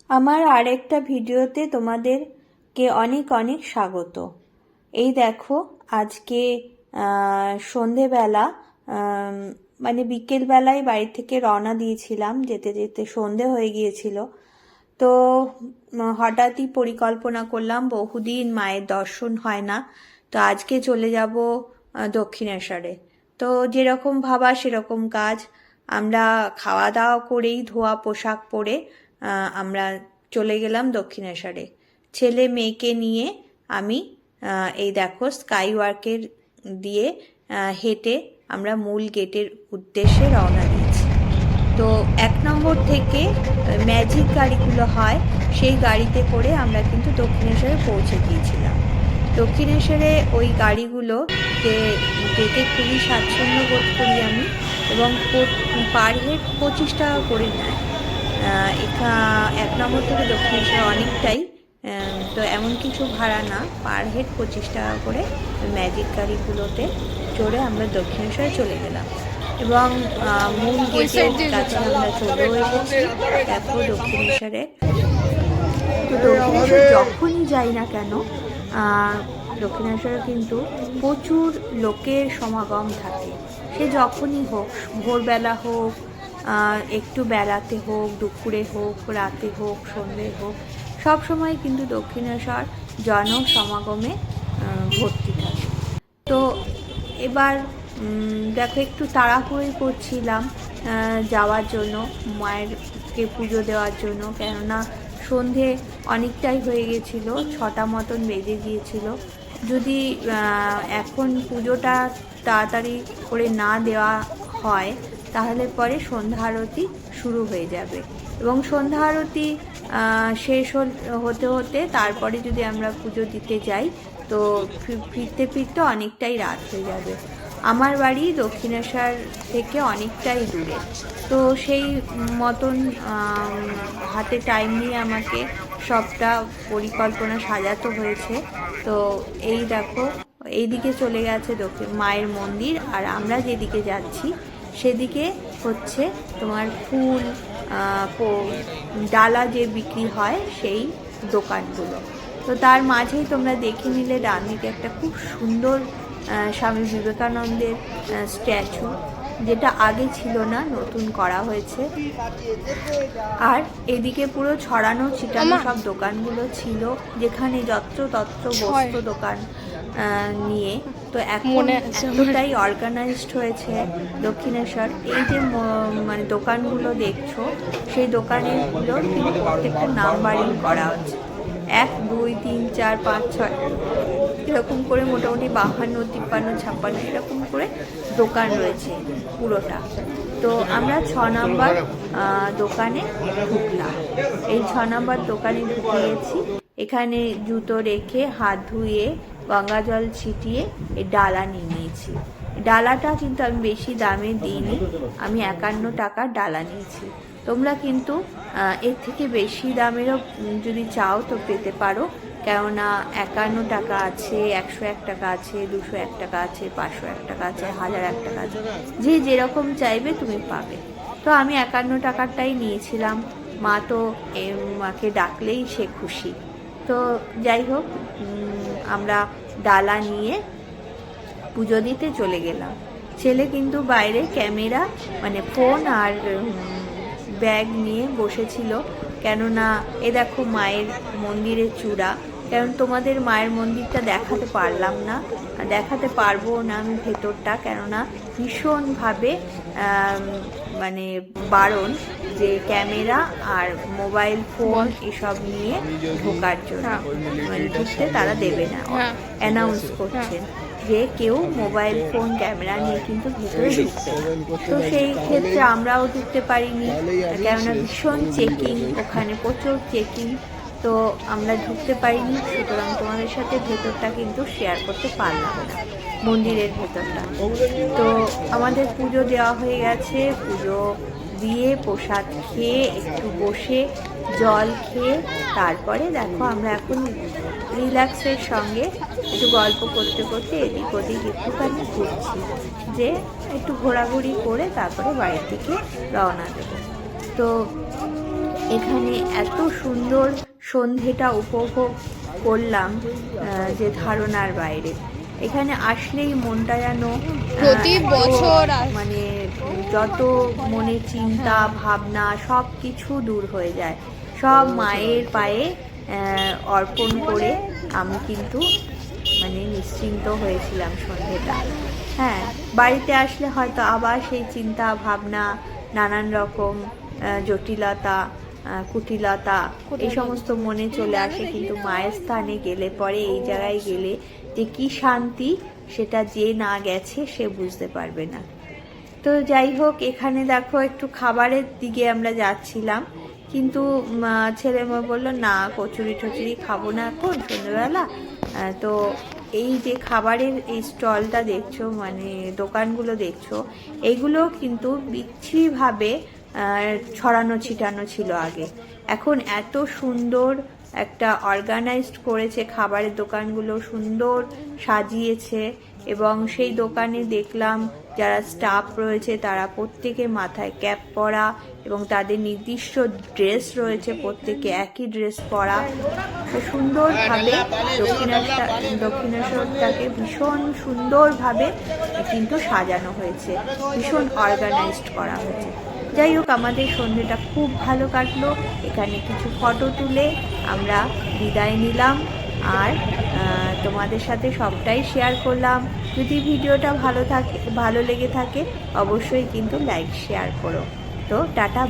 আমার আরেকটা ভিডিওতে তোমাদেরকে অনেক অনেক স্বাগত। এই দেখো আজকে সন্ধেবেলা মানে বিকেলবেলায় বাড়ি থেকে রওনা দিয়েছিলাম, যেতে যেতে সন্ধে হয়ে গিয়েছিল। তো হঠাৎই পরিকল্পনা করলাম, বহুদিন মায়ের দর্শন হয় না, তো আজকে চলে যাব দক্ষিণেশ্বরে। তো যেরকম ভাবা সেরকম কাজ। আমরা খাওয়া দাওয়া করেই ধোয়া পোশাক পরে আমরা চলে গেলাম দক্ষিণেশ্বরে। ছেলে মেয়েকে নিয়ে আমি এই দেখো স্কাই ওয়ার্কের দিয়ে হেঁটে আমরা মূল গেটের উদ্দেশ্যে রওনা দিয়েছি। তো 1 নম্বর থেকে ম্যাজিক গাড়িগুলো হয়, সেই গাড়িতে করে আমরা কিন্তু দক্ষিণেশ্বরে পৌঁছে গিয়েছিলাম। দক্ষিণেশ্বরে ওই গাড়িগুলো যেতে খুবই স্বাচ্ছন্দ্য বোধ করি আমি, এবং পার হেড 25 টাকা করে নেয়। 1 নম্বর থেকে দক্ষিণেশ্বর অনেকটাই, তো এমন কিছু ভাড়া না, পার হেড 25 টাকা করে ম্যাজিক গাড়িগুলোতে চড়ে আমরা দক্ষিণেশ্বরে চলে গেলাম। এবং মূল গেটের কাছে আমরা চলেও এসেছি। দেখো দক্ষিণেশ্বরে, তো দক্ষিণেশ্বর যখনই যাই না কেন দক্ষিণেশ্বরে কিন্তু প্রচুর লোকের সমাগম থাকে। সে যখনই হোক, ভোরবেলা হোক, একটু বেলাতে হোক, দুপুরে হোক, রাতে হোক, সন্ধ্যে হোক, সব সময় কিন্তু দক্ষিণেশ্বর জনসমাগমে ভর্তি থাকে। তো এবার দেখো একটু তাড়াহুড়োই করছিলাম যাওয়ার জন্য, মায়েরকে পুজো দেওয়ার জন্য, কেননা সন্ধে অনেকটাই হয়ে গেছিলো, 6টা মতন বেজে গিয়েছিল। যদি এখন পুজোটা তাড়াতাড়ি করে না দেওয়া হয় তাহলে পরে সন্ধ্যা আরতি শুরু হয়ে যাবে, এবং সন্ধ্যা আরতি শেষ হতে হতে তারপরে যদি আমরা পুজো দিতে যাই তো ফিরতে ফিরতে অনেকটাই রাত হয়ে যাবে। আমার বাড়ি দক্ষিণেশ্বর থেকে অনেকটাই দূরে, তো সেই মতন হাতে টাইম নিয়ে আমাকে সবটা পরিকল্পনা সাজাতে হয়েছে। তো এই দেখো এইদিকে চলে গেছে মায়ের মন্দির, আর আমরা যেদিকে যাচ্ছি সেদিকে হচ্ছে তোমার ফুল, ডালা যে বিক্রি হয় সেই দোকানগুলো। তো তার মাঝেই তোমরা দেখে নিলে ডান দিকে একটা খুব সুন্দর স্বামী বিবেকানন্দের স্ট্যাচু, যেটা আগে ছিল না, নতুন করা হয়েছে। আর এদিকে পুরো ছড়ানো ছিটানো সব দোকানগুলো ছিল, যেখানে যত্রতত্র বস্ত্র দোকান নিয়ে। তো এখন এতটাই অর্গানাইজড হয়েছে দক্ষিণেশ্বর। এই যে মানে দোকানগুলো দেখছো, সেই দোকানেরগুলো প্রত্যেকটা নাম্বারিং করা হচ্ছে, 1, 2, 3, 4, 5, 6 এরকম করে মোটামুটি 52, 53, 56 এরকম করে দোকান রয়েছে পুরোটা। তো আমরা 6 নম্বর দোকানে ঢুকলাম। এই 6 নম্বর দোকানে ঢুকে গেছি। এখানে জুতো রেখে হাত ধুয়ে গঙ্গা জল ছিটিয়ে এই ডালা নিয়ে নিয়েছি। ডালাটা কিন্তু আমি বেশি দামে দিইনি, আমি 51 টাকার ডালা নিয়েছি। তোমরা কিন্তু এর থেকে বেশি দামেরও যদি চাও তো পেতে পারো, কেননা 51 টাকা আছে, 101 টাকা আছে, 201 টাকা আছে, 501 টাকা আছে, 1001 টাকা আছে, যে যেরকম চাইবে তুমি পাবে। তো আমি 51 টাকারটাই নিয়েছিলাম। মা তো মাকে ডাকলেই সে খুশি। তো যাই হোক, আমরা ডালা নিয়ে পুজো দিতে চলে গেলাম। ছেলে কিন্তু বাইরে ক্যামেরা মানে ফোন আর ব্যাগ নিয়ে বসেছিল, কেননা এ দেখো মায়ের মন্দিরের চূড়া। কারণ তোমাদের মায়ের মন্দিরটা দেখাতে পারলাম না, দেখাতে পারবো না আমি ভেতরটা, কেননা ভীষণভাবে মানে বারণ যে ক্যামেরা আর মোবাইল ফোন এসব নিয়ে ঢোকার জন্য, মানে ঢুকতে তারা দেবে না, অ্যানাউন্স করছেন যে কেউ মোবাইল ফোন ক্যামেরা নিয়ে কিন্তু ভেতরে ঢুকবে। তো সেই ক্ষেত্রে আমরাও ঢুকতে পারিনি, কেননা ভীষণ চেকিং, ওখানে প্রচুর চেকিং, তো আমরা ঢুকতে পারিনি। সুতরাং তোমাদের সাথে ভেতরটা কিন্তু শেয়ার করতে পারলাম না, মন্দিরের ভেতরটা। তো আমাদের পুজো দেওয়া হয়ে গেছে, পুজো দিয়ে প্রসাদ খেয়ে একটু বসে জল খেয়ে তারপরে দেখো আমরা এখন রিল্যাক্সের সঙ্গে একটু গল্প করতে করতে এদিক ওদিক একটুখানি ঘুরছি, যে একটু ঘোরাঘুরি করে তারপরে বাড়ির দিকে রওনা দেব। তো এখানে এত সুন্দর সন্ধেটা উপভোগ করলাম যে ধারণার বাইরে। এখানে আসলেই মনটা যেন প্রতি বছর মানে যত মনে চিন্তা ভাবনা সব কিছু দূর হয়ে যায়, সব মায়ের পায়ে অর্পণ করে আমি কিন্তু মানে নিশ্চিন্ত হয়েছিলাম সন্ধেটা। হ্যাঁ, বাড়িতে আসলে হয়তো আবার সেই চিন্তা ভাবনা, নানান রকম জটিলতা, কুটিলতা এই সমস্ত মনে চলে আসে, কিন্তু মায়ের স্থানে গেলে পরে, এই জায়গায় গেলে যে কি শান্তি, সেটা যে না গেছে সে বুঝতে পারবে না। তো যাই হোক, এখানে দেখো একটু খাবারের দিকে আমরা যাচ্ছিলাম, কিন্তু ছেলে মেয়ে বললো না, কচুরি টচুরি খাবো না এখন সন্ধ্যেবেলা। তো এই যে খাবারের এই স্টলটা দেখছো, মানে দোকানগুলো দেখছো, এইগুলো কিন্তু বিচ্ছিরিভাবে ছড়ানো ছিটানো ছিল আগে। এখন এত সুন্দর একটা অর্গানাইজড করেছে, খাবারের দোকানগুলো সুন্দর সাজিয়েছে, এবং সেই দোকানে দেখলাম যারা স্টাফ রয়েছে তারা প্রত্যেকে মাথায় ক্যাপ পরা, এবং তাদের নির্দিষ্ট ড্রেস রয়েছে, প্রত্যেকে একই ড্রেস পরা। তো সুন্দরভাবে দক্ষিণেশ্বরটাকে ভীষণ সুন্দরভাবে কিন্তু সাজানো হয়েছে, ভীষণ অর্গানাইজড করা হয়েছে। যাই হোক, আমাদের সন্ধ্যেটা খুব ভালো কাটলো। এখানে কিছু ফটো তুলে আমরা বিদায় নিলাম, আর তোমাদের সাথে সবটাই শেয়ার করলাম। যদি ভিডিওটা ভালো লেগে থাকে অবশ্যই কিন্তু লাইক শেয়ার করো। তো টাটা।